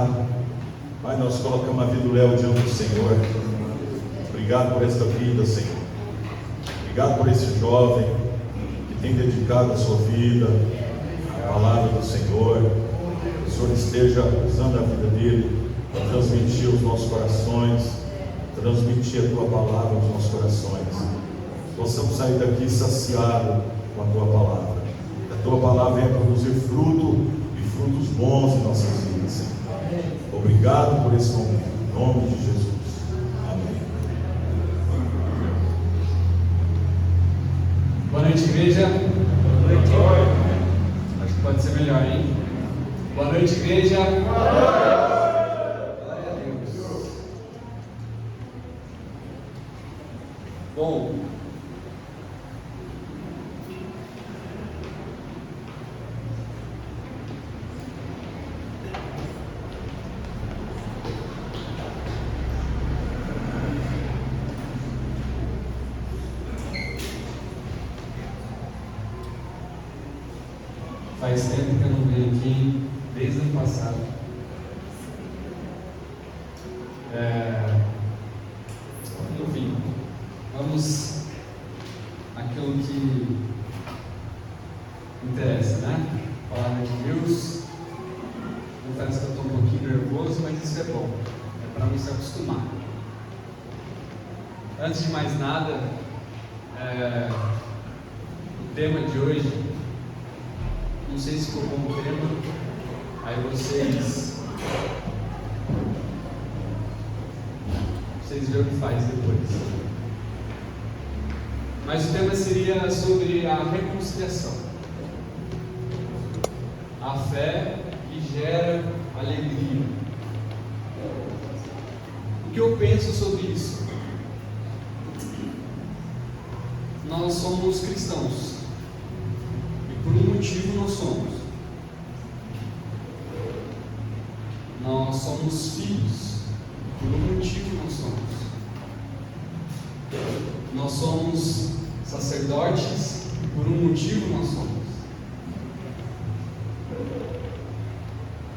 orar. Pai, nós colocamos a vida do Léo diante do Senhor. Obrigado por esta vida, Senhor. Obrigado por esse jovem que tem dedicado a sua vida à palavra do Senhor. Que o Senhor esteja usando a vida dele para transmitir aos nossos corações, transmitir a tua palavra aos nossos corações. Possamos sair daqui saciados com a tua palavra. Que a tua palavra venha produzir fruto e frutos bons em nossas vidas, Senhor. Obrigado por esse momento. Em nome de Jesus. Amém. Boa noite, igreja. Boa noite. Acho que pode ser melhor, hein? Boa noite, igreja. Boa noite. Glória a Deus. Bom, faz tempo que eu não venho aqui, desde o ano passado. Enfim, vamos àquilo que interessa, né? Palavra de Deus. Confesso que eu estou um pouquinho nervoso, mas isso é bom, é para não se acostumar. Antes de mais nada, o tema de hoje, não sei se ficou bom o tema, aí vocês verem o que faz depois. Mas o tema seria sobre a reconciliação. A fé que gera alegria. O que eu penso sobre isso? Nós somos cristãos. Por um motivo nós somos. Nós somos filhos. Por um motivo nós somos. Nós somos sacerdotes. Por um motivo nós somos.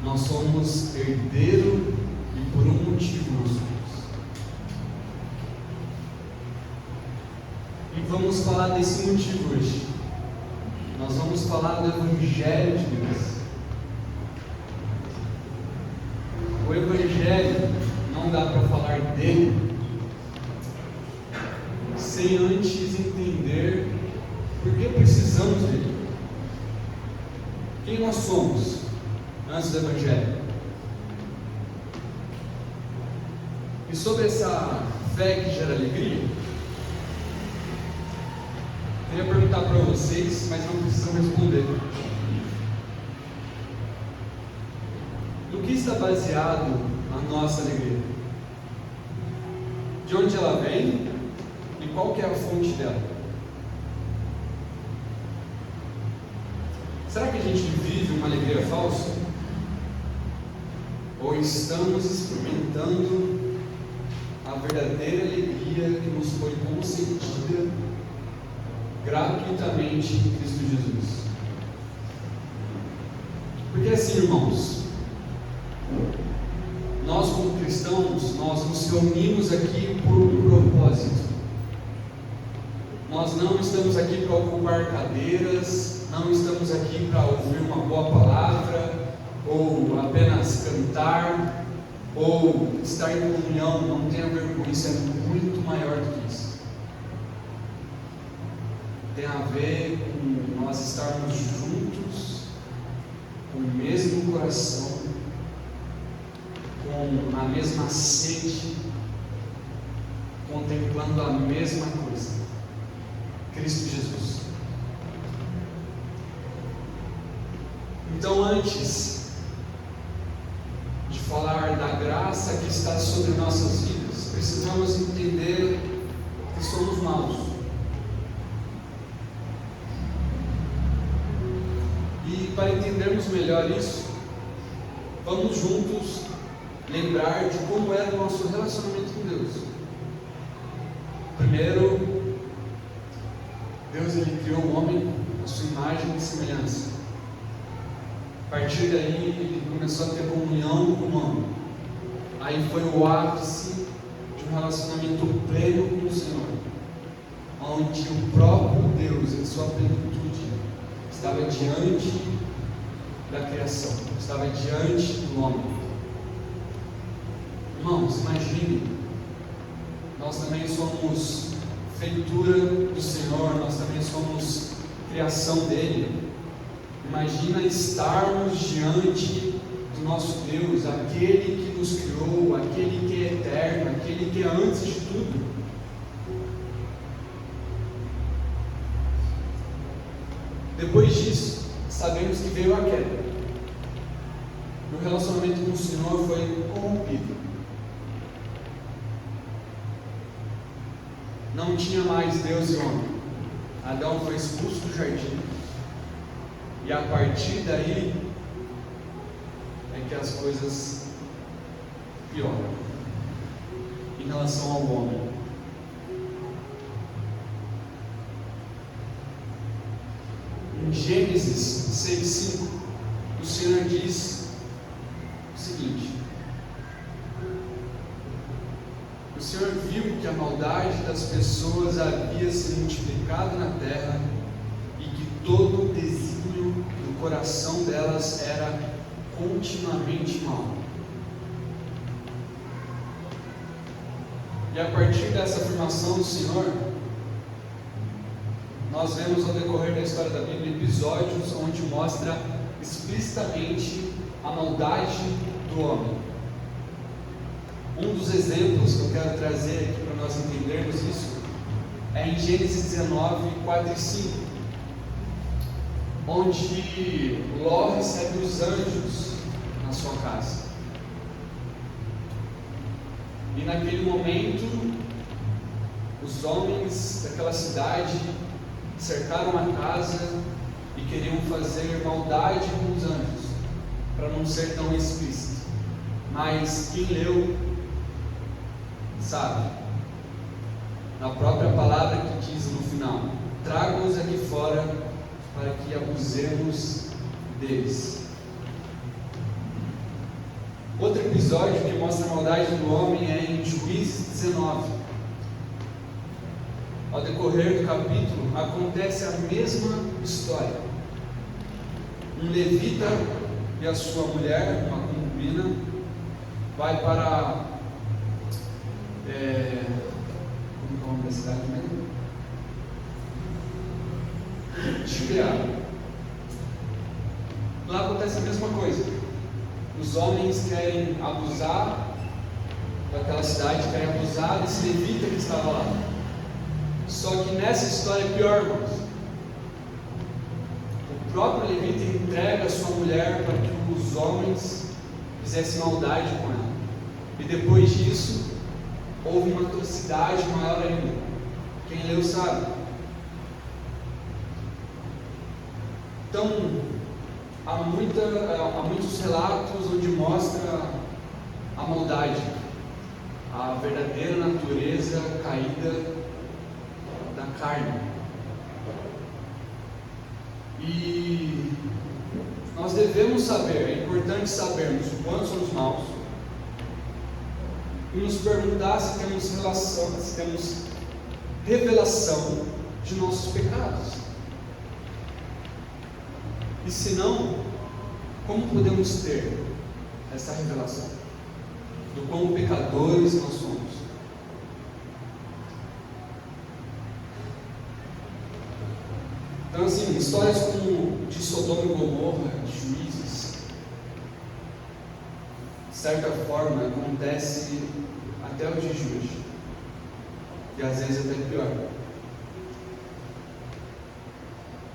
Nós somos herdeiro e por um motivo nós somos. E vamos falar desse motivo hoje. Nós vamos falar do Evangelho de Deus. O Evangelho não dá para falar dele sem antes entender por que precisamos dele. Quem nós somos antes do Evangelho? E sobre essa fé que gera alegria, eu queria perguntar para vocês, mas não precisam responder. No que está baseado a nossa alegria? De onde ela vem e qual que é a fonte dela? Será que a gente vive uma alegria falsa? Ou estamos experimentando a verdadeira alegria que nos foi concedida gratuitamente em Cristo Jesus? Porque assim, irmãos, nós como cristãos, nós nos reunimos aqui por um propósito. Nós não estamos aqui para ocupar cadeiras, não estamos aqui para ouvir uma boa palavra, ou apenas cantar, ou estar em comunhão. Não tenha vergonha, isso é muito maior do que isso. Tem a ver com nós estarmos juntos, com o mesmo coração, com a mesma sede, contemplando a mesma coisa: Cristo Jesus. Então, antes de falar da graça que está sobre nossas vidas, precisamos entender que somos maus. E para entendermos melhor isso, vamos juntos lembrar de como era o nosso relacionamento com Deus. Primeiro, Deus ele criou o homem à sua imagem e semelhança. A partir daí ele começou a ter comunhão com o homem. Aí foi o ápice de um relacionamento pleno com o Senhor, onde o próprio Deus, em sua plenitude, estava diante da criação, estava diante do homem. Irmãos, imagine, nós também somos feitura do Senhor, nós também somos criação dele. Imagina estarmos diante do nosso Deus, aquele que nos criou, aquele que é eterno, aquele que é antes de tudo. Depois disso, sabemos que veio a queda. O relacionamento com o Senhor foi corrompido. Não tinha mais Deus e homem. Adão foi expulso do jardim. E a partir daí é que as coisas pioram em relação ao homem. Em Gênesis 6:5, o Senhor diz o seguinte: o Senhor viu que a maldade das pessoas havia se multiplicado na terra e que todo o desígnio do coração delas era continuamente mau. E a partir dessa afirmação do Senhor, nós vemos ao decorrer da história da Bíblia episódios onde mostra explicitamente a maldade do homem. Um dos exemplos que eu quero trazer aqui para nós entendermos isso é em Gênesis 19, 4 e 5, onde Ló recebe os anjos na sua casa. E naquele momento, os homens daquela cidade cercaram a casa e queriam fazer maldade com os anjos, para não ser tão explícito. Mas quem leu sabe, na própria palavra que diz no final: traga-os aqui fora para que abusemos deles. Outro episódio que mostra a maldade do homem é em Juízes 19. Ao decorrer do capítulo, acontece a mesma história. Um levita e a sua mulher, uma concubina, vai para como é o nome da cidade mesmo? Gibeá. Lá acontece a mesma coisa. Os homens querem abusar daquela cidade, querem abusar desse levita que estava lá. Só que nessa história é pior, irmãos. O próprio levita entrega a sua mulher para que os homens fizessem maldade com ela. E depois disso, houve uma atrocidade maior ainda. Quem leu sabe. Então, há muitos relatos onde mostra a maldade, a verdadeira natureza caída da carne. E nós devemos saber, é importante sabermos o quanto somos maus e nos perguntar se temos relação, se temos revelação de nossos pecados. E se não, como podemos ter essa revelação do quão pecadores nós somos? Então, assim, histórias como de Sodoma e Gomorra, de Juízes, de certa forma, acontece até os dias de hoje, e às vezes até pior.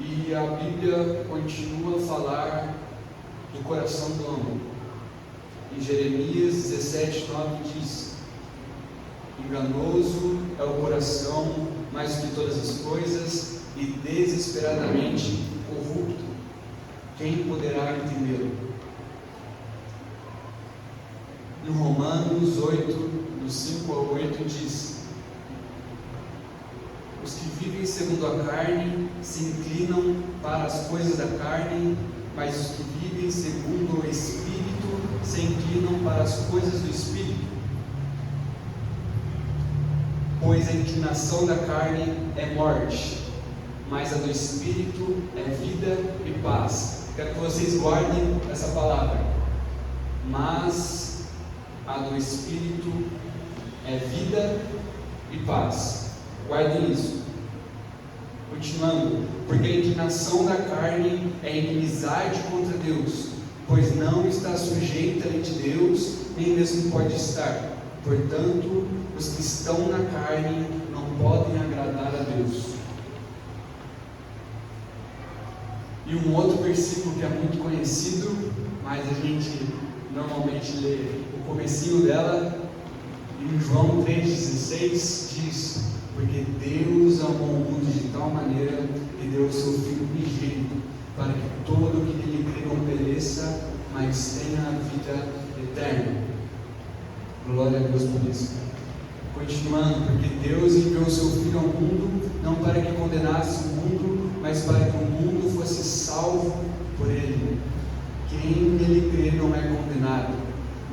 E a Bíblia continua a falar do coração do homem. Em Jeremias 17:9 diz: enganoso é o coração mais do que todas as coisas e desesperadamente corrupto. Quem poderá entendê-lo? Em Romanos 8, do 5 ao 8 diz: os que vivem segundo a carne se inclinam para as coisas da carne, mas os que vivem segundo o Espírito se inclinam para as coisas do Espírito. Pois a inclinação da carne é morte, mas a do Espírito é vida e paz. Quero que vocês guardem essa palavra. Mas a do Espírito é vida e paz. Guardem isso. Continuando, porque a inclinação da carne é inimizade contra Deus, pois não está sujeita à lei de Deus, nem mesmo pode estar. Portanto, os que estão na carne não podem agradar a Deus. E um outro versículo que é muito conhecido, mas a gente normalmente lê o comecinho dela, em João 3,16 diz: porque Deus amou o mundo de tal maneira que deu o seu Filho unigênito, para que todo que nele crê não pereça, mas tenha a vida eterna. Glória a Deus por isso. Continuando, porque Deus enviou o seu Filho ao mundo, não para que condenasse o mundo, mas para que o mundo fosse salvo por ele. Quem nele crê não é condenado,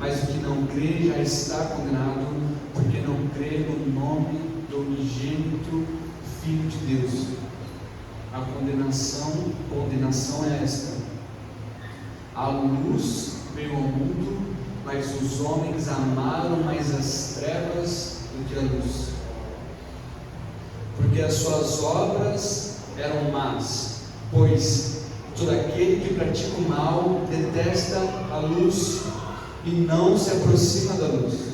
mas o que não crê já está condenado, porque não crê no nome do unigênito Filho de Deus. A condenação é esta: a luz veio ao mundo, mas os homens amaram mais as trevas do que a luz, porque as suas obras eram más. Pois todo aquele que pratica o mal detesta a luz e não se aproxima da luz,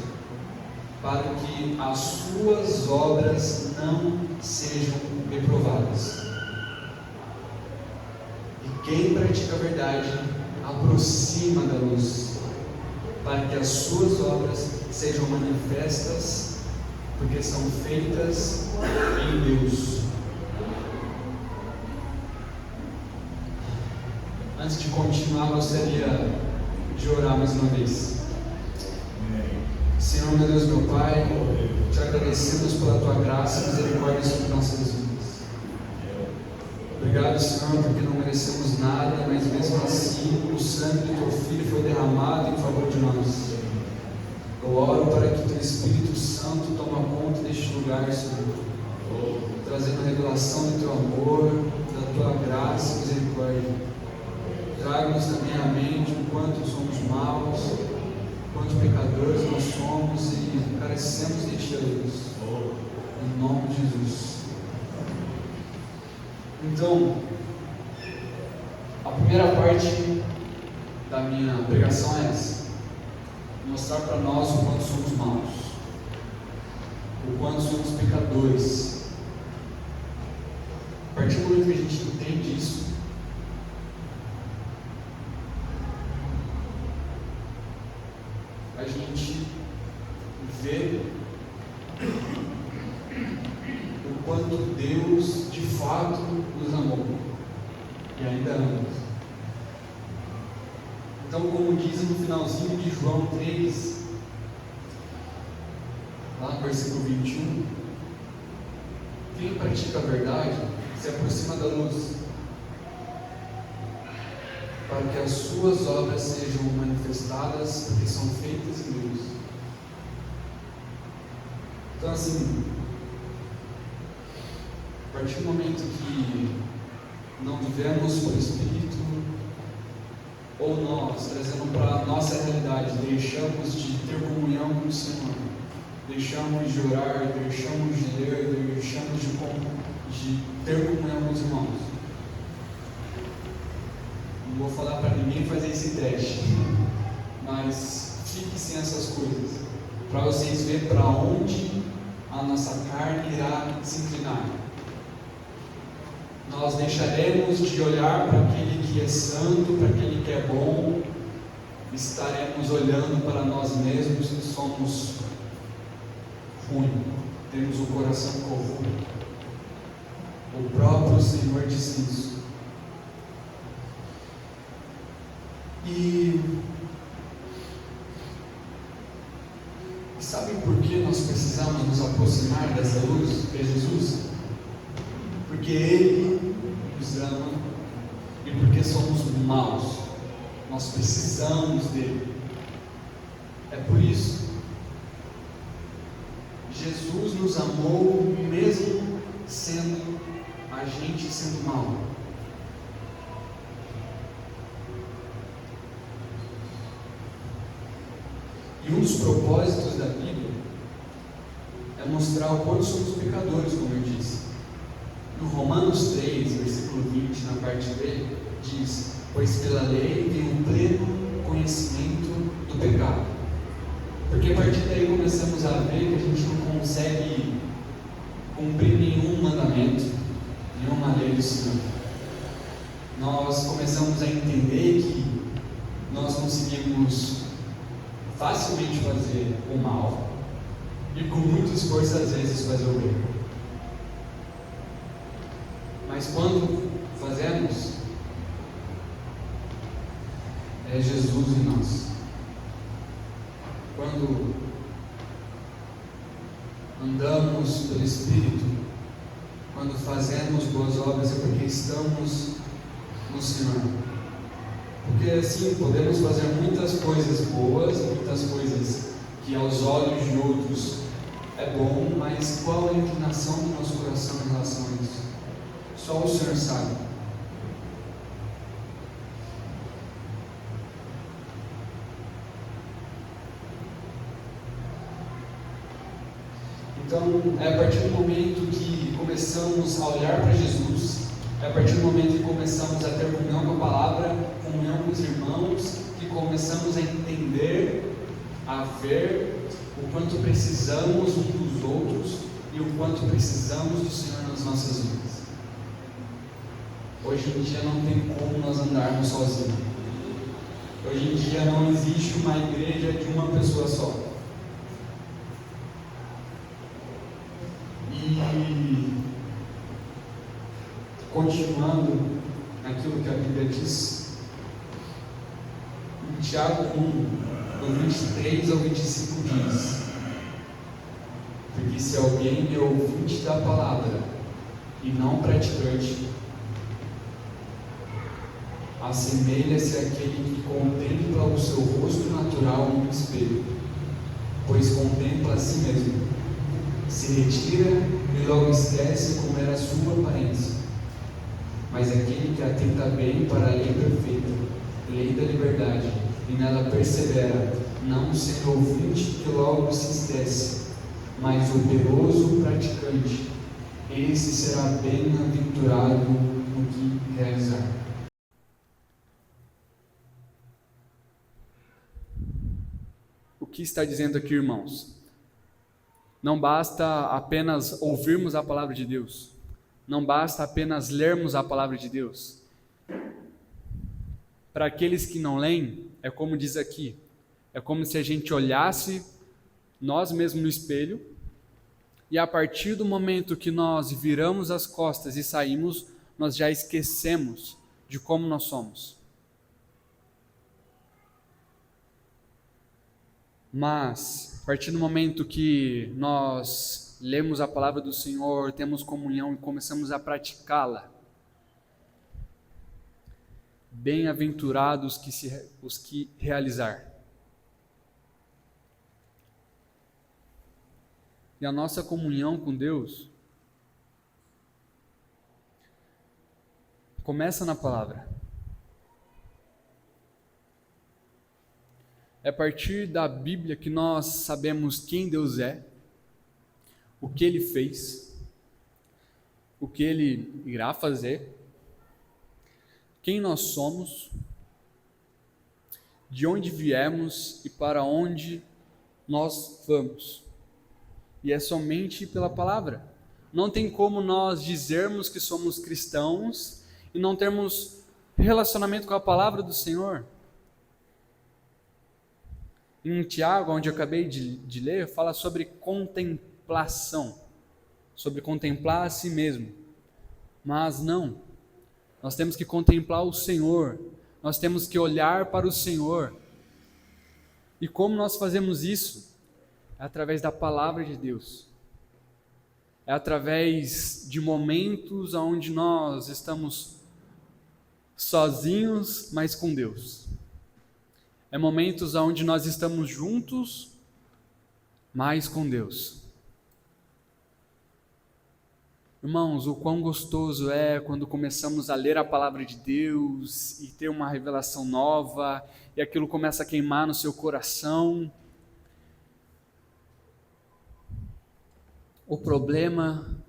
para que as suas obras não sejam reprovadas. E quem pratica a verdade aproxima da luz, para que as suas obras sejam manifestas, porque são feitas em Deus. Antes de continuar, gostaria de orar mais uma vez. Senhor, meu Deus, meu Pai, te agradecemos pela tua graça e misericórdia sobre nossas vidas. Obrigado, Senhor, porque não merecemos nada, mas mesmo assim o sangue do teu Filho foi derramado em favor de nós. Eu oro para que teu Espírito Santo tome conta deste lugar, Senhor, trazendo a revelação do teu amor, da tua graça e misericórdia. Traga-nos também à mente o quanto somos maus, quanto pecadores nós somos e carecemos de ti, Deus. Em nome de Jesus. Então, a primeira parte da minha pregação é essa: mostrar para nós o quanto somos maus, o quanto somos pecadores. A partir do momento que a gente entende isso, a gente vê o quanto Deus de fato nos amou e ainda ama. Então, como diz no finalzinho de João 3, lá no versículo 21, quem pratica a verdade se aproxima da luz, para que as suas obras sejam manifestadas, porque são feitas em Deus. Então, assim, a partir do momento que não vivemos por Espírito, ou nós, trazendo para a nossa realidade, deixamos de ter comunhão com o Senhor, deixamos de orar, deixamos de ler, deixamos de ter comunhão com os irmãos. Não vou falar para ninguém fazer esse teste, mas fique sem essas coisas, para vocês verem para onde a nossa carne irá se inclinar. Nós deixaremos de olhar para aquele que é santo, para aquele que é bom, estaremos olhando para nós mesmos que somos ruins, temos o coração corrupto. O próprio Senhor disse isso. E sabem por que nós precisamos nos aproximar dessa luz, que é Jesus? Porque Ele nos ama e porque somos maus. Nós precisamos dele. É por isso. Jesus nos amou mesmo sendo a gente sendo mal. E um dos propósitos da Bíblia é mostrar o quanto somos pecadores, como eu disse. No Romanos 3, versículo 20, na parte B, diz: pois pela lei tem um pleno conhecimento do pecado. Porque a partir daí começamos a ver que a gente não consegue cumprir nenhum mandamento, nenhuma lei do Senhor. Nós começamos a entender que nós conseguimos facilmente fazer o mal e com muito esforço às vezes fazer o bem. Mas quando fazemos, é Jesus em nós. Quando andamos pelo Espírito, quando fazemos boas obras, é porque estamos no Senhor. Porque assim, podemos fazer muitas coisas boas, muitas coisas que aos olhos de outros é bom, mas qual a inclinação do nosso coração em relação a isso? Só o Senhor sabe. Então, é a partir do momento que começamos a olhar para Jesus, é a partir do momento que começamos a ter comunhão com a palavra, comunhão com os irmãos, que começamos a entender, a ver o quanto precisamos uns dos outros e o quanto precisamos do Senhor nas nossas vidas. Hoje em dia não tem como nós andarmos sozinhos. Hoje em dia não existe uma igreja de uma pessoa só. E continuando naquilo que a Bíblia diz, em Tiago 1, do 23 ao 25 diz: porque se alguém é ouvinte da palavra e não praticante, assemelha-se àquele que contempla o seu rosto natural no espelho, pois contempla a si mesmo, se retira e logo esquece como era a sua aparência. Mas aquele que atenta bem para a lei perfeita, lei da liberdade, e nela persevera, não sendo ouvinte que logo se esquece, mas operoso praticante, esse será bem-aventurado no que realizar. O que está dizendo aqui, irmãos? Não basta apenas ouvirmos a palavra de Deus. Não basta apenas lermos a palavra de Deus. Para aqueles que não leem, é como diz aqui, é como se a gente olhasse nós mesmos no espelho e a partir do momento que nós viramos as costas e saímos, nós já esquecemos de como nós somos. Mas, a partir do momento que nós lemos a palavra do Senhor, temos comunhão e começamos a praticá-la, bem-aventurados os que realizar. E a nossa comunhão com Deus começa na palavra. É a partir da Bíblia que nós sabemos quem Deus é, o que Ele fez, o que Ele irá fazer, quem nós somos, de onde viemos e para onde nós vamos. E é somente pela palavra. Não tem como nós dizermos que somos cristãos e não termos relacionamento com a palavra do Senhor. Em Tiago, onde eu acabei de ler, fala sobre contemplação, sobre contemplar a si mesmo. Mas não, nós temos que contemplar o Senhor, nós temos que olhar para o Senhor. E como nós fazemos isso? É através da palavra de Deus. É através de momentos onde nós estamos sozinhos, mas com Deus. É momentos onde nós estamos juntos, mas com Deus. Irmãos, o quão gostoso é quando começamos a ler a palavra de Deus e ter uma revelação nova, e aquilo começa a queimar no seu coração. O problema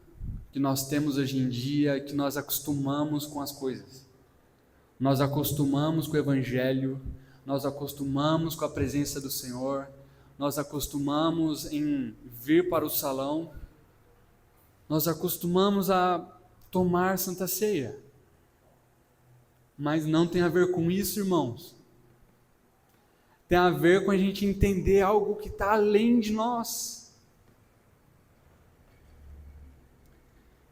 que nós temos hoje em dia é que nós acostumamos com as coisas. Nós acostumamos com o Evangelho, nós acostumamos com a presença do Senhor, nós acostumamos em vir para o salão, nós acostumamos a tomar Santa Ceia. Mas não tem a ver com isso, irmãos. Tem a ver com a gente entender algo que está além de nós.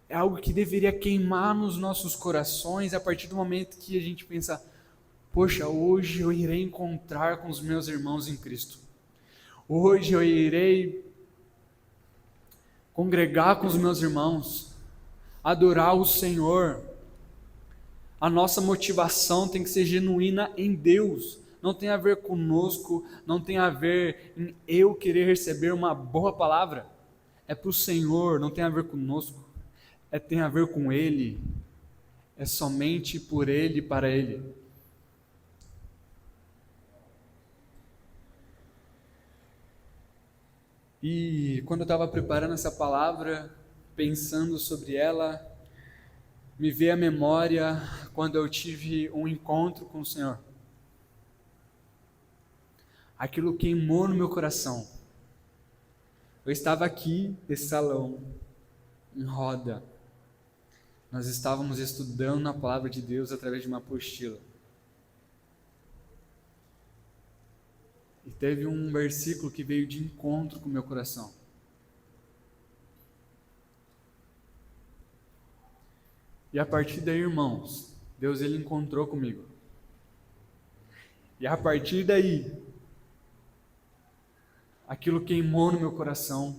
É algo que deveria queimar nos nossos corações a partir do momento que a gente pensa: poxa, hoje eu irei encontrar com os meus irmãos em Cristo. Hoje eu irei congregar com os meus irmãos, adorar o Senhor. A nossa motivação tem que ser genuína em Deus. Não tem a ver conosco, não tem a ver em eu querer receber uma boa palavra. É para o Senhor, não tem a ver conosco. Tem a ver com Ele. É somente por Ele e para Ele. E quando eu estava preparando essa palavra, pensando sobre ela, me veio à memória quando eu tive um encontro com o Senhor. Aquilo queimou no meu coração. Eu estava aqui nesse salão, em roda. Nós estávamos estudando a palavra de Deus através de uma apostila. E teve um versículo que veio de encontro com o meu coração. E a partir daí, irmãos, Deus ele encontrou comigo. E a partir daí, aquilo queimou no meu coração.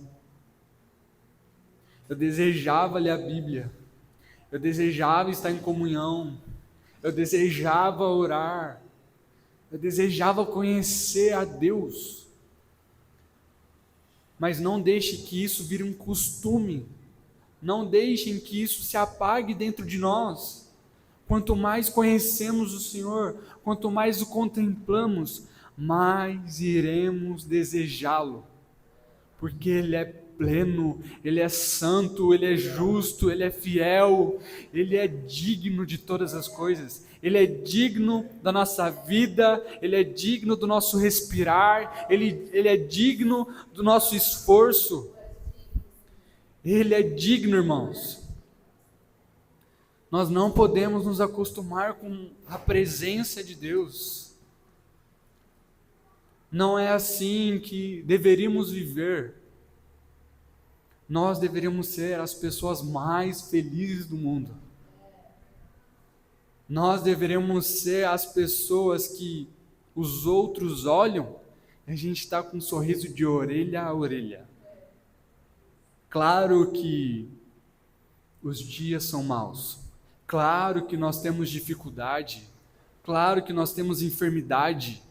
Eu desejava ler a Bíblia. Eu desejava estar em comunhão. Eu desejava orar. Eu desejava conhecer a Deus. Mas não deixe que isso vire um costume. Não deixem que isso se apague dentro de nós. Quanto mais conhecemos o Senhor, quanto mais o contemplamos, mais iremos desejá-lo. Porque Ele é pleno, Ele é santo, Ele é justo, Ele é fiel, Ele é digno de todas as coisas. Ele é digno da nossa vida, Ele é digno do nosso respirar, Ele é digno do nosso esforço. Ele é digno, irmãos. Nós não podemos nos acostumar com a presença de Deus. Não é assim que deveríamos viver. Nós deveríamos ser as pessoas mais felizes do mundo. Nós deveríamos ser as pessoas que os outros olham e a gente está com um sorriso de orelha a orelha. Claro que os dias são maus. Claro que nós temos dificuldade. Claro que nós temos enfermidade.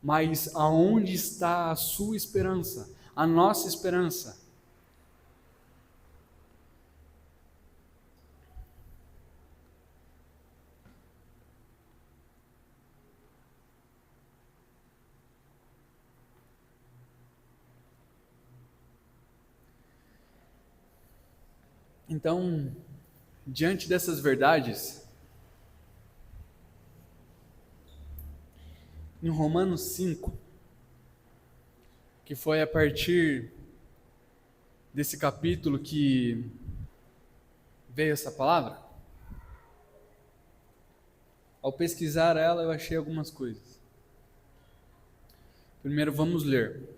Mas aonde está a sua esperança? A nossa esperança? Então, diante dessas verdades, em Romanos 5, que foi a partir desse capítulo que veio essa palavra, ao pesquisar ela eu achei algumas coisas. Primeiro vamos ler.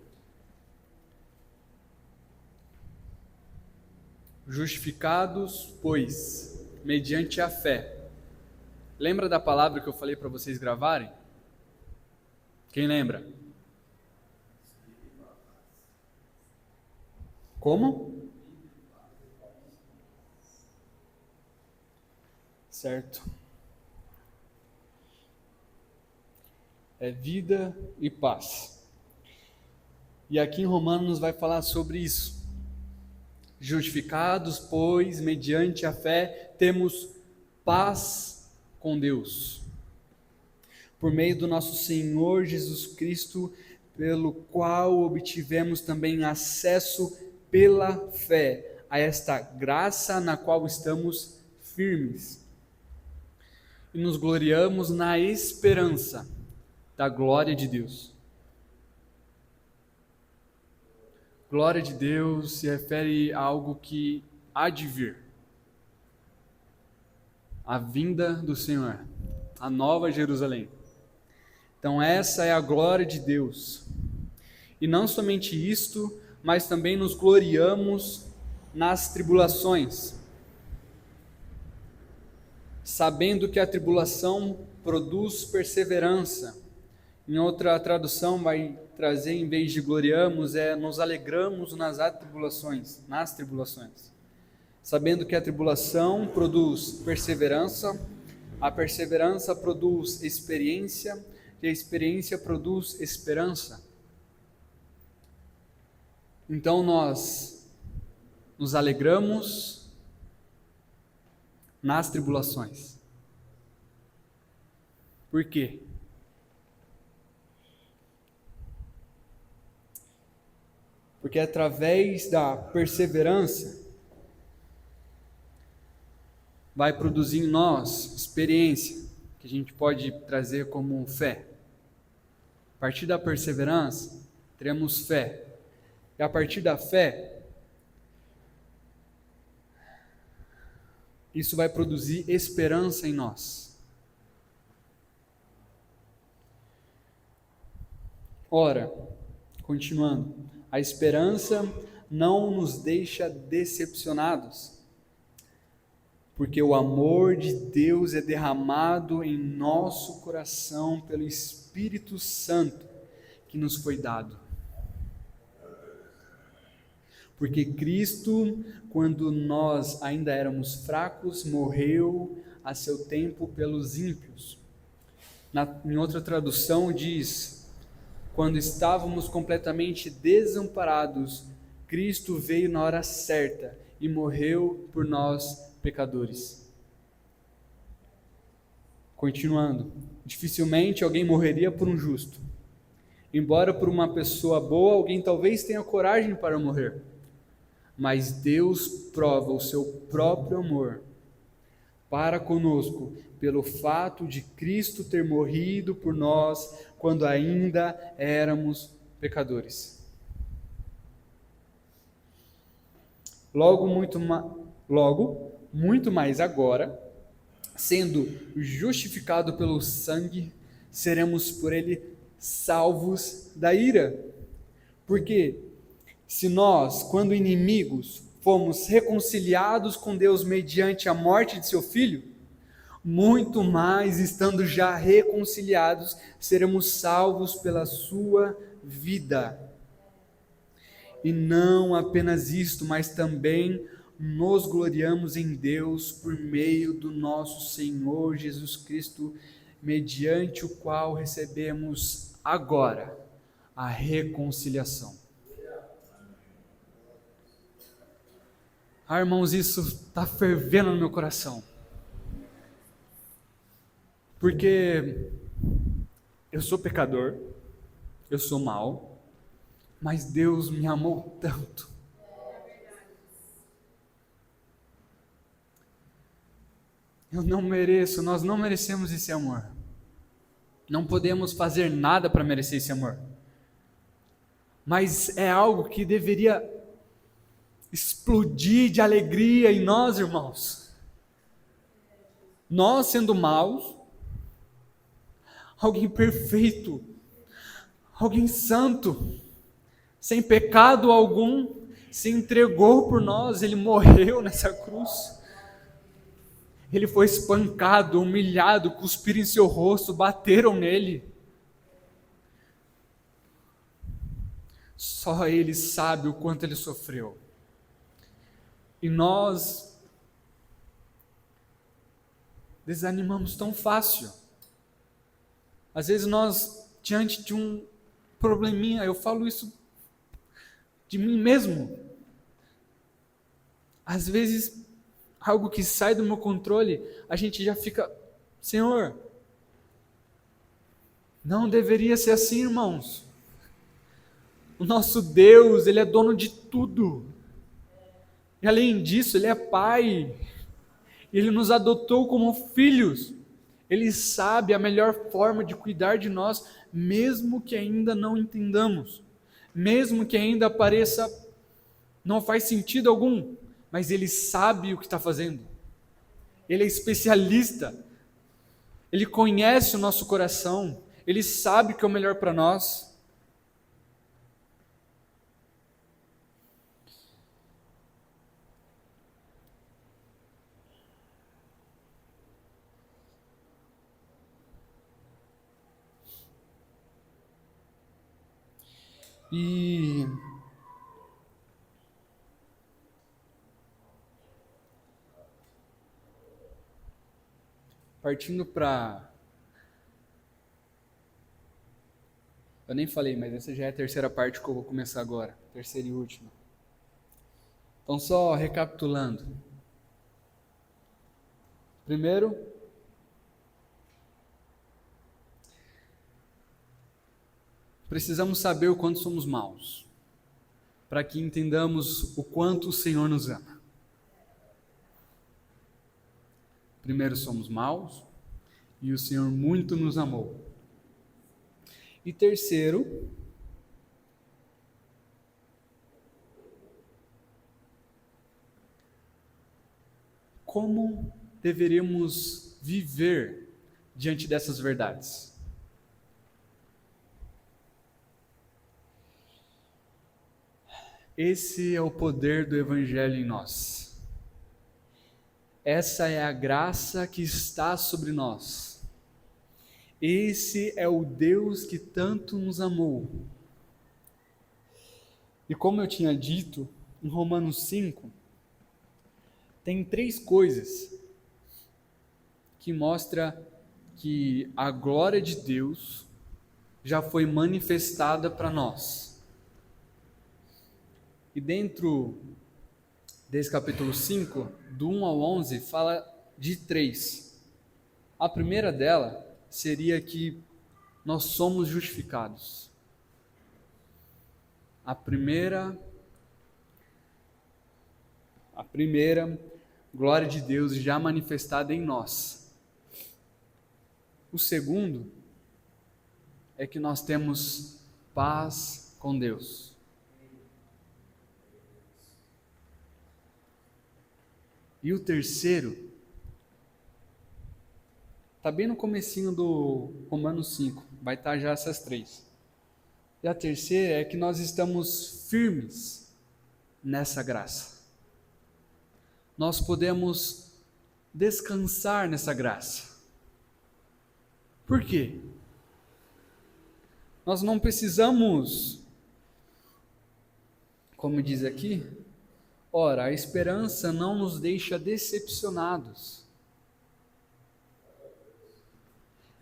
Justificados, pois, mediante a fé. Lembra da palavra que eu falei para vocês gravarem? Quem lembra? Como? Certo. é vida e paz. E aqui em Romanos vai falar sobre isso. Justificados, pois, mediante a fé, temos paz com Deus, por meio do nosso Senhor Jesus Cristo, pelo qual obtivemos também acesso pela fé a esta graça na qual estamos firmes. E nos gloriamos na esperança da glória de Deus. Glória de Deus se refere a algo que há de vir. A vinda do Senhor, a nova Jerusalém. Então essa é a glória de Deus. E não somente isto, mas também nos gloriamos nas tribulações, sabendo que a tribulação produz perseverança. Em outra tradução vai trazer, em vez de gloriamos, nos alegramos nas tribulações. Sabendo que a tribulação produz perseverança, a perseverança produz experiência, e a experiência produz esperança. Então nós nos alegramos nas tribulações. Por quê? Porque através da perseverança vai produzir em nós experiência, que a gente pode trazer como fé. A partir da perseverança, teremos fé. E a partir da fé, isso vai produzir esperança em nós. Ora, continuando, a esperança não nos deixa decepcionados, porque o amor de Deus é derramado em nosso coração pelo Espírito Santo que nos foi dado. Porque Cristo, quando nós ainda éramos fracos, morreu a seu tempo pelos ímpios. Em outra tradução diz: quando estávamos completamente desamparados, Cristo veio na hora certa e morreu por nós, pecadores. Continuando, dificilmente alguém morreria por um justo. Embora por uma pessoa boa, alguém talvez tenha coragem para morrer. Mas Deus prova o seu próprio amor para conosco, pelo fato de Cristo ter morrido por nós quando ainda éramos pecadores. Logo, muito mais agora, sendo justificado pelo sangue, seremos por ele salvos da ira. Porque se nós, quando inimigos, fomos reconciliados com Deus mediante a morte de seu Filho, muito mais, estando já reconciliados, seremos salvos pela sua vida. E não apenas isto, mas também nos gloriamos em Deus por meio do nosso Senhor Jesus Cristo, mediante o qual recebemos agora a reconciliação. Irmãos, isso está fervendo no meu coração. Porque eu sou pecador, eu sou mau, mas Deus me amou tanto. Eu não mereço, nós não merecemos esse amor. Não podemos fazer nada para merecer esse amor. Mas é algo que deveria explodir de alegria em nós, irmãos. Nós sendo maus, alguém perfeito, alguém santo, sem pecado algum, se entregou por nós, ele morreu nessa cruz. Ele foi espancado, humilhado, cuspiram em seu rosto, bateram nele. Só ele sabe o quanto ele sofreu. E nós desanimamos tão fácil. Às vezes nós diante de um probleminha, eu falo isso de mim mesmo. Às vezes, algo que sai do meu controle, a gente já fica, Senhor, não deveria ser assim, irmãos. O nosso Deus, Ele é dono de tudo. E além disso, Ele é Pai. Ele nos adotou como filhos. Ele sabe a melhor forma de cuidar de nós, mesmo que ainda não entendamos. Mesmo que ainda pareça, não faz sentido algum. Mas Ele sabe o que está fazendo. Ele é especialista. Ele conhece o nosso coração. Ele sabe o que é o melhor para nós. E partindo para... Eu nem falei, mas essa já é a terceira parte que eu vou começar agora. Terceira e última. Então, só recapitulando. Primeiro, precisamos saber o quanto somos maus, para que entendamos o quanto o Senhor nos ama. Primeiro, somos maus e o Senhor muito nos amou. E terceiro, como deveríamos viver diante dessas verdades? Esse é o poder do Evangelho em nós. Essa é a graça que está sobre nós. Esse é o Deus que tanto nos amou. E como eu tinha dito, em Romanos 5, tem 3 coisas que mostram que a glória de Deus já foi manifestada para nós. E dentro desse capítulo 5, do 1 ao 11, fala de 3. A primeira dela seria que nós somos justificados. A primeira glória de Deus já manifestada em nós. O segundo é que nós temos paz com Deus. E o terceiro, está bem no comecinho do Romanos 5, vai estar já essas 3. E a terceira é que nós estamos firmes nessa graça. Nós podemos descansar nessa graça. Por quê? Nós não precisamos, como diz aqui, ora, a esperança não nos deixa decepcionados.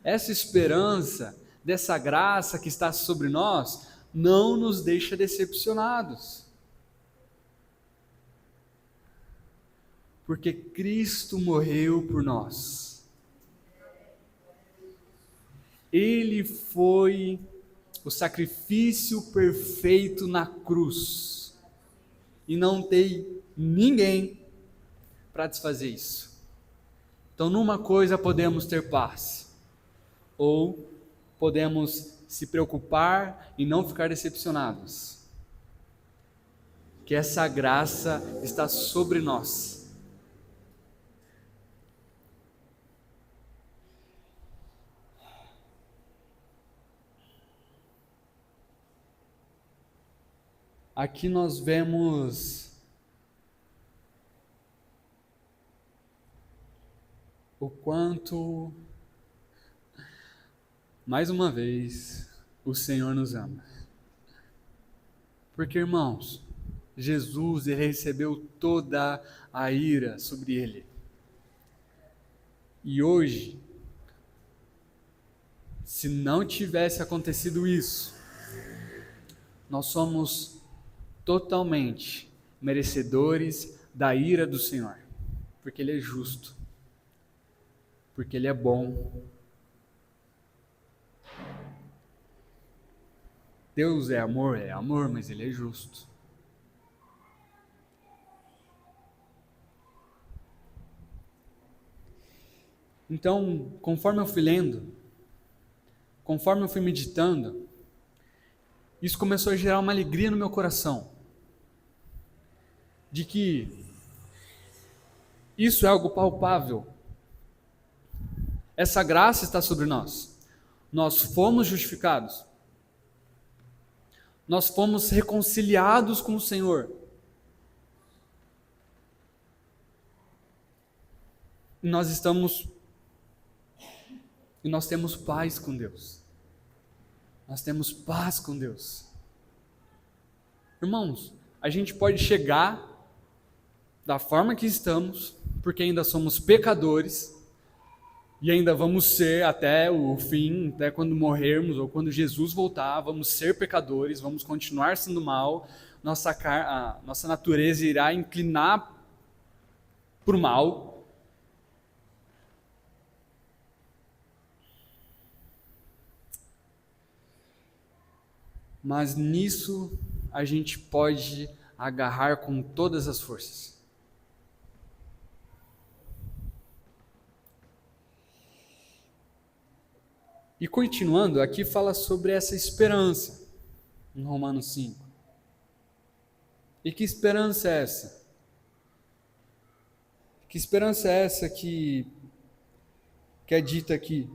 Essa esperança, dessa graça que está sobre nós, não nos deixa decepcionados. Porque Cristo morreu por nós. Ele foi o sacrifício perfeito na cruz. E não tem ninguém para desfazer isso. Então, numa coisa podemos ter paz, ou podemos se preocupar e não ficar decepcionados. Que essa graça está sobre nós. Aqui nós vemos o quanto, mais uma vez, o Senhor nos ama. Porque, irmãos, Jesus, ele recebeu toda a ira sobre ele. E hoje, se não tivesse acontecido isso, nós somos totalmente merecedores da ira do Senhor, porque Ele é justo, porque Ele é bom. Deus é amor, mas Ele é justo. Então, conforme eu fui lendo, conforme eu fui meditando, isso começou a gerar uma alegria no meu coração, de que isso é algo palpável. Essa graça está sobre nós. Nós fomos justificados. Nós fomos reconciliados com o Senhor. E nós temos paz com Deus. Nós temos paz com Deus. Irmãos, a gente pode chegar da forma que estamos, porque ainda somos pecadores, e ainda vamos ser até o fim, até quando morrermos, ou quando Jesus voltar, vamos ser pecadores, vamos continuar sendo mal, nossa natureza irá inclinar para o mal. Mas nisso a gente pode agarrar com todas as forças. E continuando, aqui fala sobre essa esperança, em Romanos 5. E que esperança é essa? Que esperança é essa que é dita aqui?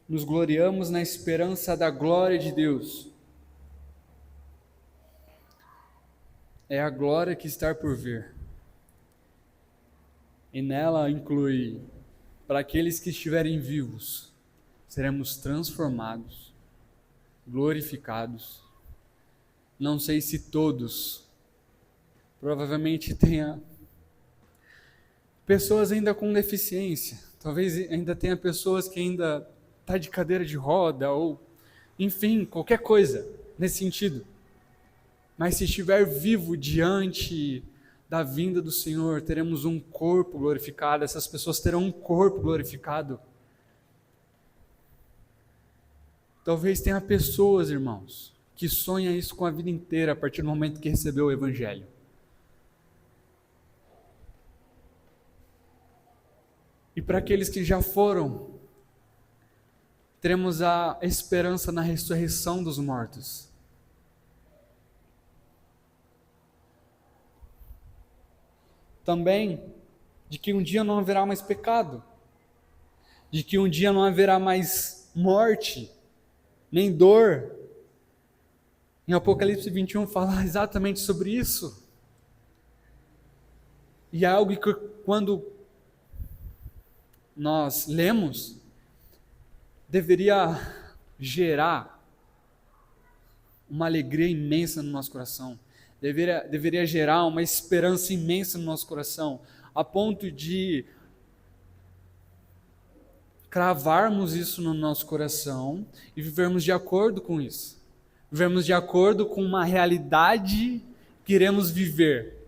Nos gloriamos na esperança da glória de Deus. É a glória que está por vir. E nela inclui, para aqueles que estiverem vivos, seremos transformados, glorificados. Não sei se todos, provavelmente tenha pessoas ainda com deficiência, talvez ainda tenha pessoas que ainda está de cadeira de roda, ou enfim, qualquer coisa nesse sentido. Mas se estiver vivo diante da vinda do Senhor, teremos um corpo glorificado, essas pessoas terão um corpo glorificado. Talvez tenha pessoas, irmãos, que sonham isso com a vida inteira, a partir do momento que recebeu o Evangelho. E para aqueles que já foram, teremos a esperança na ressurreição dos mortos. Também de que um dia não haverá mais pecado, de que um dia não haverá mais morte, nem dor. Em Apocalipse 21 fala exatamente sobre isso. E é algo que quando nós lemos, deveria gerar uma alegria imensa no nosso coração. Deveria gerar uma esperança imensa no nosso coração, a ponto de cravarmos isso no nosso coração e vivermos de acordo com isso. Vivermos de acordo com uma realidade que iremos viver.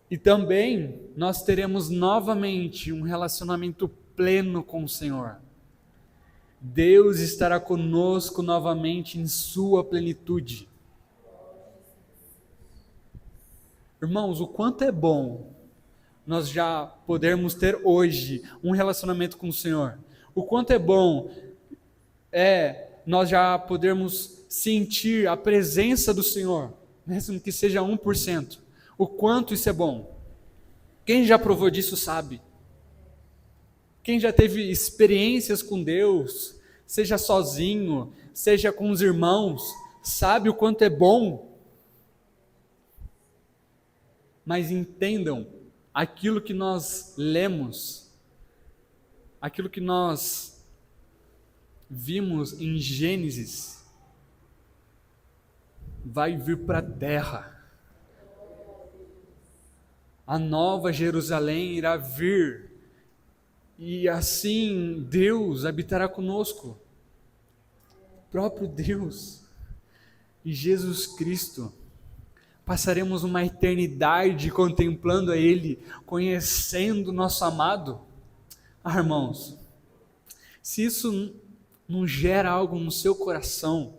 E também nós teremos novamente um relacionamento pleno com o Senhor. Deus estará conosco novamente em sua plenitude. Irmãos, o quanto é bom nós já podermos ter hoje um relacionamento com o Senhor. O quanto é bom nós já podermos sentir a presença do Senhor, mesmo que seja 1%. O quanto isso é bom. Quem já provou disso sabe. Quem já teve experiências com Deus, seja sozinho, seja com os irmãos, sabe o quanto é bom. Mas entendam, aquilo que nós lemos, aquilo que nós vimos em Gênesis, vai vir para a terra. A nova Jerusalém irá vir E assim Deus habitará conosco, o próprio Deus e Jesus Cristo. Passaremos uma eternidade contemplando a Ele, conhecendo nosso amado. Irmãos, se isso não gera algo no seu coração,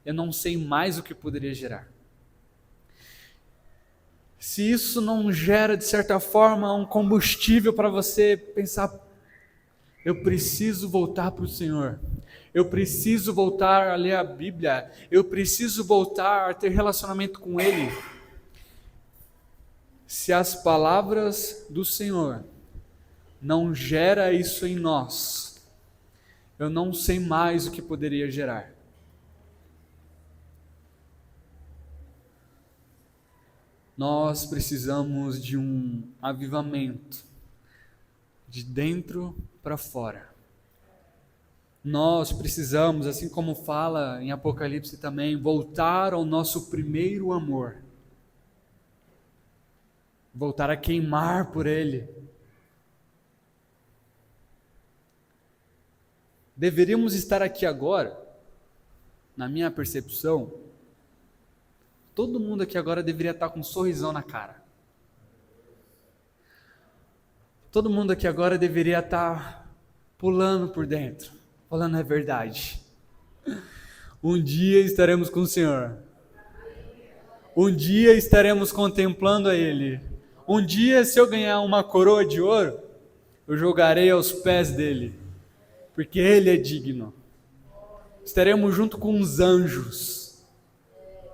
eu não sei mais o que poderia gerar. Se isso não gera, de certa forma, um combustível para você pensar, eu preciso voltar para o Senhor, eu preciso voltar a ler a Bíblia, eu preciso voltar a ter relacionamento com Ele. Se as palavras do Senhor não gera isso em nós, eu não sei mais o que poderia gerar. Nós precisamos de um avivamento, de dentro para fora. Nós precisamos, assim como fala em Apocalipse também, voltar ao nosso primeiro amor. Voltar a queimar por Ele. Deveríamos estar aqui agora, na minha percepção, todo mundo aqui agora deveria estar com um sorrisão na cara. Todo mundo aqui agora deveria estar pulando por dentro, falando a verdade. Um dia estaremos com o Senhor. Um dia estaremos contemplando a Ele. Um dia, se eu ganhar uma coroa de ouro, eu jogarei aos pés dele, porque Ele é digno. Estaremos junto com os anjos,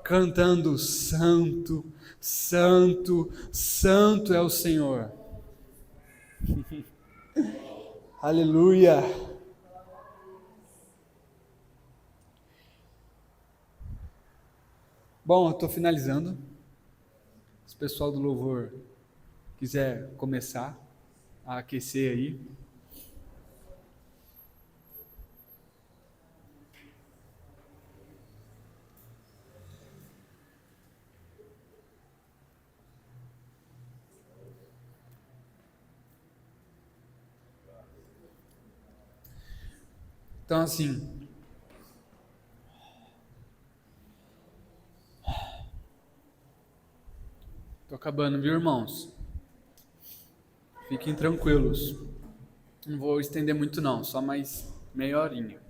cantando: Santo, Santo, Santo é o Senhor. Aleluia. Bom, eu estou finalizando. Se o pessoal do louvor quiser começar a aquecer aí. Então, assim, estou acabando, viu, irmãos? Fiquem tranquilos. Não vou estender muito não, só mais meia horinha.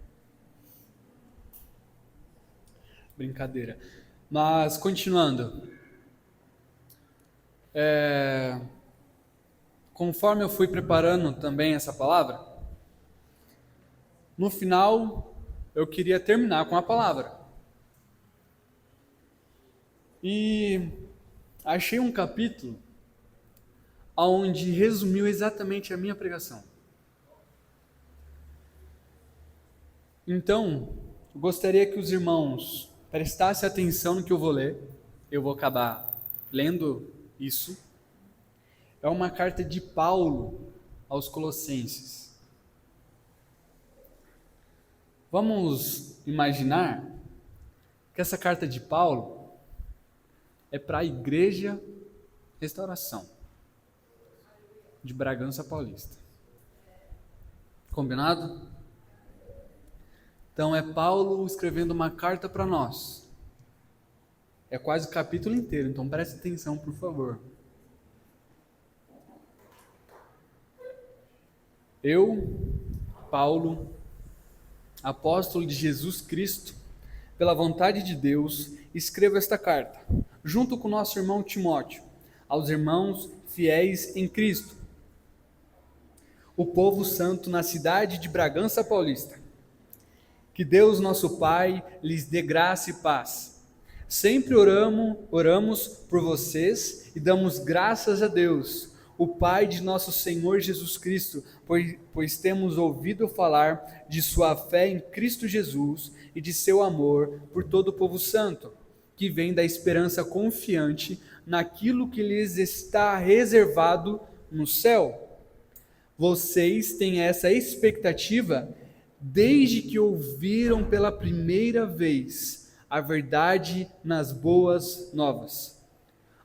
Brincadeira. Mas, continuando. Conforme eu fui preparando também essa palavra, no final, eu queria terminar com a palavra. E achei um capítulo onde resumiu exatamente a minha pregação. Então, eu gostaria que os irmãos prestassem atenção no que eu vou ler. Eu vou acabar lendo isso. É uma carta de Paulo aos Colossenses. Vamos imaginar que essa carta de Paulo é para a Igreja Restauração de Bragança Paulista. Combinado? Então é Paulo escrevendo uma carta para nós. É quase o capítulo inteiro, então preste atenção, por favor. Eu, Paulo, apóstolo de Jesus Cristo, pela vontade de Deus, escrevo esta carta, junto com nosso irmão Timóteo, aos irmãos fiéis em Cristo, o povo santo na cidade de Bragança Paulista. Que Deus, nosso Pai, lhes dê graça e paz. Sempre oramos por vocês e damos graças a Deus, o Pai de nosso Senhor Jesus Cristo, pois temos ouvido falar de sua fé em Cristo Jesus e de seu amor por todo o povo santo, que vem da esperança confiante naquilo que lhes está reservado no céu. Vocês têm essa expectativa desde que ouviram pela primeira vez a verdade nas boas novas.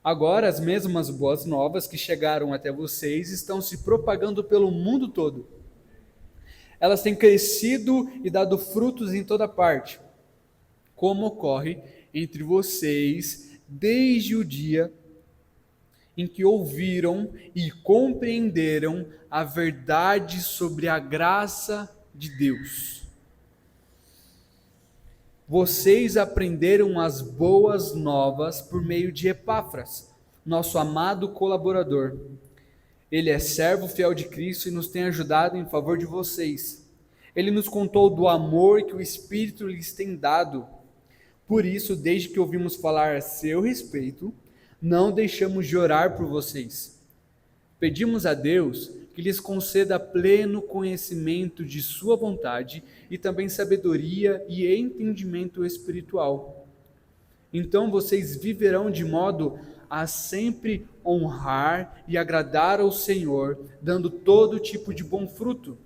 Agora, as mesmas boas novas que chegaram até vocês estão se propagando pelo mundo todo. Elas têm crescido e dado frutos em toda parte, como ocorre entre vocês desde o dia em que ouviram e compreenderam a verdade sobre a graça de Deus. Vocês aprenderam as boas novas por meio de Epáfras, nosso amado colaborador. Ele é servo fiel de Cristo e nos tem ajudado em favor de vocês. Ele nos contou do amor que o Espírito lhes tem dado. Por isso, desde que ouvimos falar a seu respeito, não deixamos de orar por vocês. Pedimos a Deus que lhes conceda pleno conhecimento de sua vontade e também sabedoria e entendimento espiritual. Então vocês viverão de modo a sempre honrar e agradar ao Senhor, dando todo tipo de bom fruto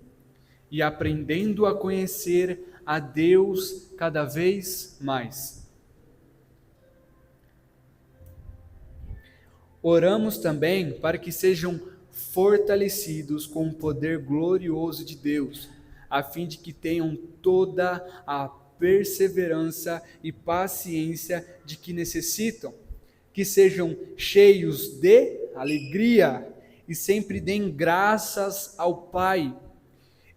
e aprendendo a conhecer a Deus cada vez mais. Oramos também para que sejam fortalecidos com o poder glorioso de Deus, a fim de que tenham toda a perseverança e paciência de que necessitam, que sejam cheios de alegria e sempre deem graças ao Pai.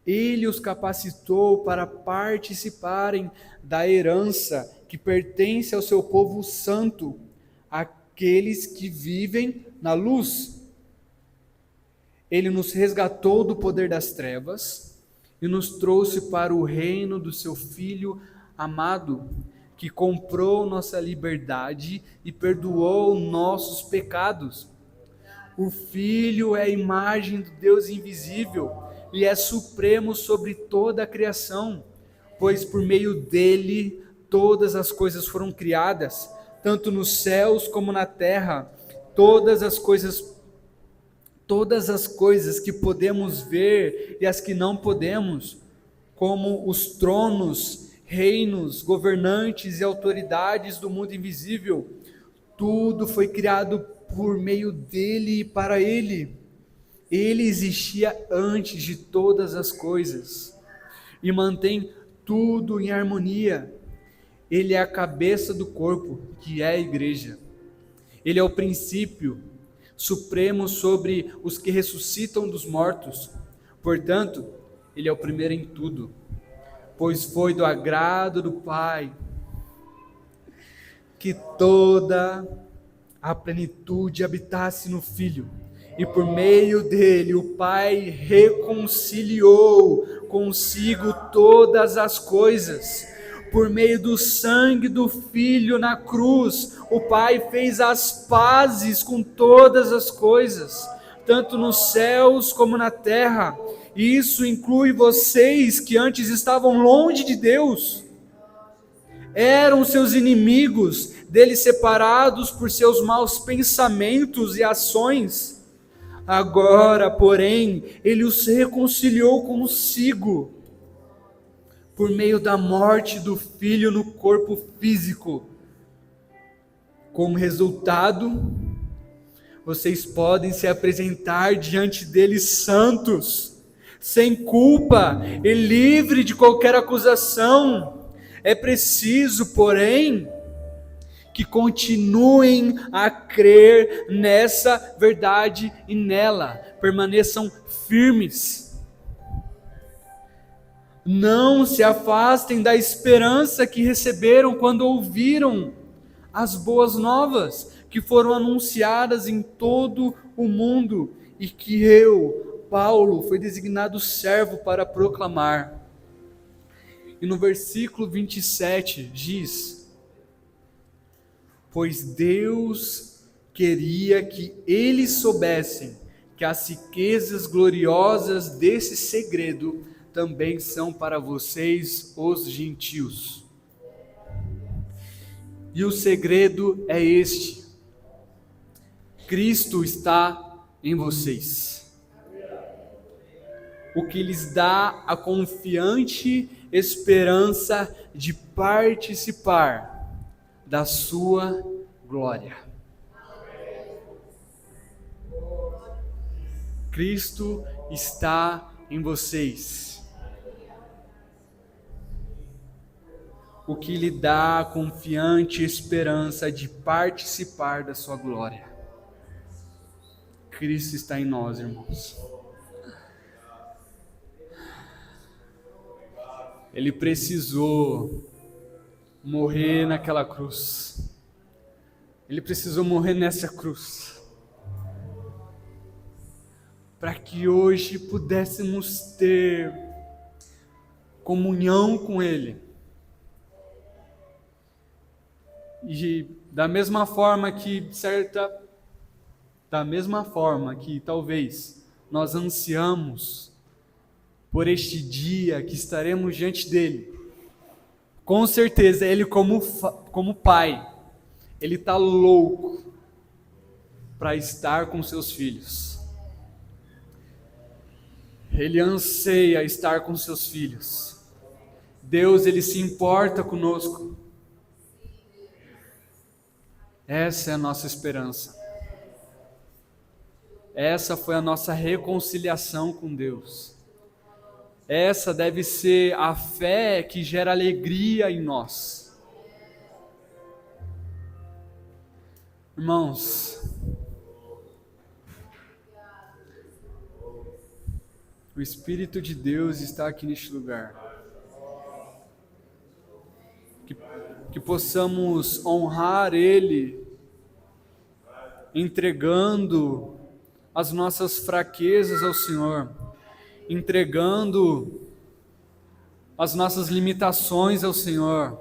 Ele os capacitou para participarem da herança que pertence ao seu povo santo, aqueles que vivem na luz. Ele nos resgatou do poder das trevas e nos trouxe para o reino do seu Filho amado, que comprou nossa liberdade e perdoou nossos pecados. O Filho é a imagem do Deus invisível e é supremo sobre toda a criação, pois por meio dele todas as coisas foram criadas, tanto nos céus como na terra, todas as coisas que podemos ver e as que não podemos, como os tronos, reinos, governantes e autoridades do mundo invisível, tudo foi criado por meio dele e para ele. Ele existia antes de todas as coisas e mantém tudo em harmonia. Ele é a cabeça do corpo, que é a igreja. Ele é o princípio supremo sobre os que ressuscitam dos mortos. Portanto, ele é o primeiro em tudo, pois foi do agrado do Pai que toda a plenitude habitasse no Filho, e por meio dele o Pai reconciliou consigo todas as coisas. Por meio do sangue do Filho na cruz, o Pai fez as pazes com todas as coisas, tanto nos céus como na terra. E isso inclui vocês que antes estavam longe de Deus, eram seus inimigos, dele separados por seus maus pensamentos e ações. Agora, porém, ele os reconciliou consigo, por meio da morte do Filho no corpo físico. Como resultado, vocês podem se apresentar diante dele santos, sem culpa e livre de qualquer acusação. É preciso, porém, que continuem a crer nessa verdade e nela permaneçam firmes. Não se afastem da esperança que receberam quando ouviram as boas novas que foram anunciadas em todo o mundo e que eu, Paulo, fui designado servo para proclamar. E no versículo 27 diz: pois Deus queria que eles soubessem que as riquezas gloriosas desse segredo também são para vocês, os gentios. E o segredo é este: Cristo está em vocês, o que lhes dá a confiante esperança de participar da sua glória. Cristo está em vocês. o que lhe dá a confiante esperança de participar da sua glória. Cristo está em nós, irmãos. Ele precisou morrer naquela cruz. Ele precisou morrer nessa cruz, para que hoje pudéssemos ter comunhão com Ele. E da mesma forma que talvez nós ansiamos por este dia que estaremos diante dele, com certeza Ele como Pai, Ele está louco para estar com seus filhos. Ele anseia estar com seus filhos. Deus, Ele se importa conosco. Essa é a nossa esperança. Essa foi a nossa reconciliação com Deus. Essa deve ser a fé que gera alegria em nós. Irmãos, o Espírito de Deus está aqui neste lugar. Que possamos honrar Ele, entregando as nossas fraquezas ao Senhor, entregando as nossas limitações ao Senhor.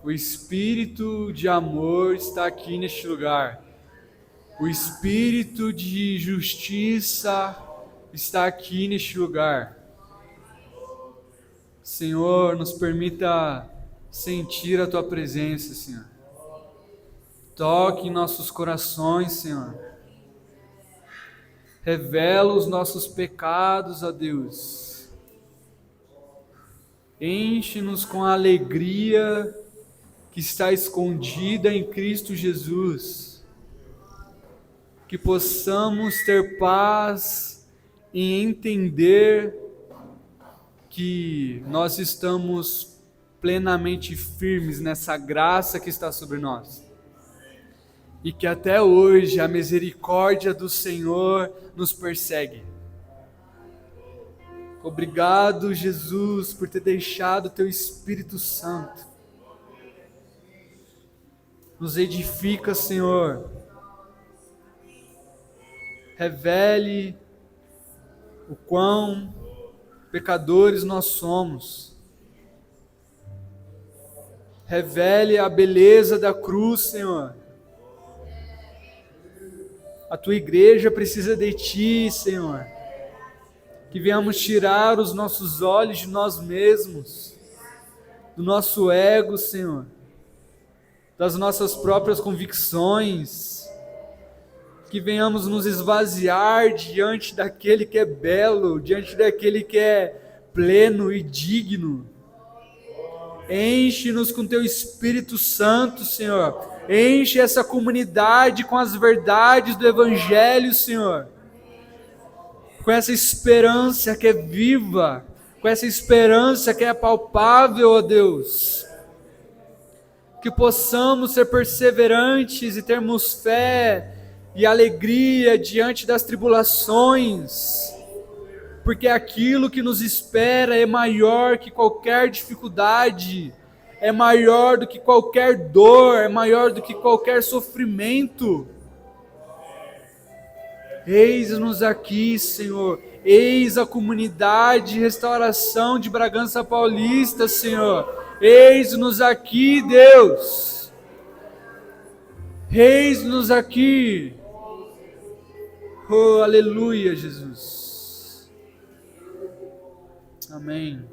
O Espírito de amor está aqui neste lugar. O Espírito de justiça está aqui neste lugar. Senhor, nos permita sentir a Tua presença, Senhor. Toque em nossos corações, Senhor. Revela os nossos pecados, ó Deus. Enche-nos com a alegria que está escondida em Cristo Jesus. Que possamos ter paz e entender que nós estamos plenamente firmes nessa graça que está sobre nós. E que até hoje a misericórdia do Senhor nos persegue. Obrigado, Jesus, por ter deixado o Teu Espírito Santo. Nos edifica, Senhor. Revele o quão pecadores nós somos. Revele a beleza da cruz, Senhor. A Tua igreja precisa de Ti, Senhor. Que venhamos tirar os nossos olhos de nós mesmos, do nosso ego, Senhor, das nossas próprias convicções. Que venhamos nos esvaziar diante daquele que é belo, diante daquele que é pleno e digno. Enche-nos com Teu Espírito Santo, Senhor. Enche essa comunidade com as verdades do Evangelho, Senhor. Com essa esperança que é viva, com essa esperança que é palpável, ó Deus. Que possamos ser perseverantes e termos fé e alegria diante das tribulações, porque aquilo que nos espera é maior que qualquer dificuldade, é maior do que qualquer dor, é maior do que qualquer sofrimento. Eis-nos aqui, Senhor, eis a comunidade de restauração de Bragança Paulista, Senhor, eis-nos aqui, Deus, eis-nos aqui. Oh, aleluia, Jesus. Amém.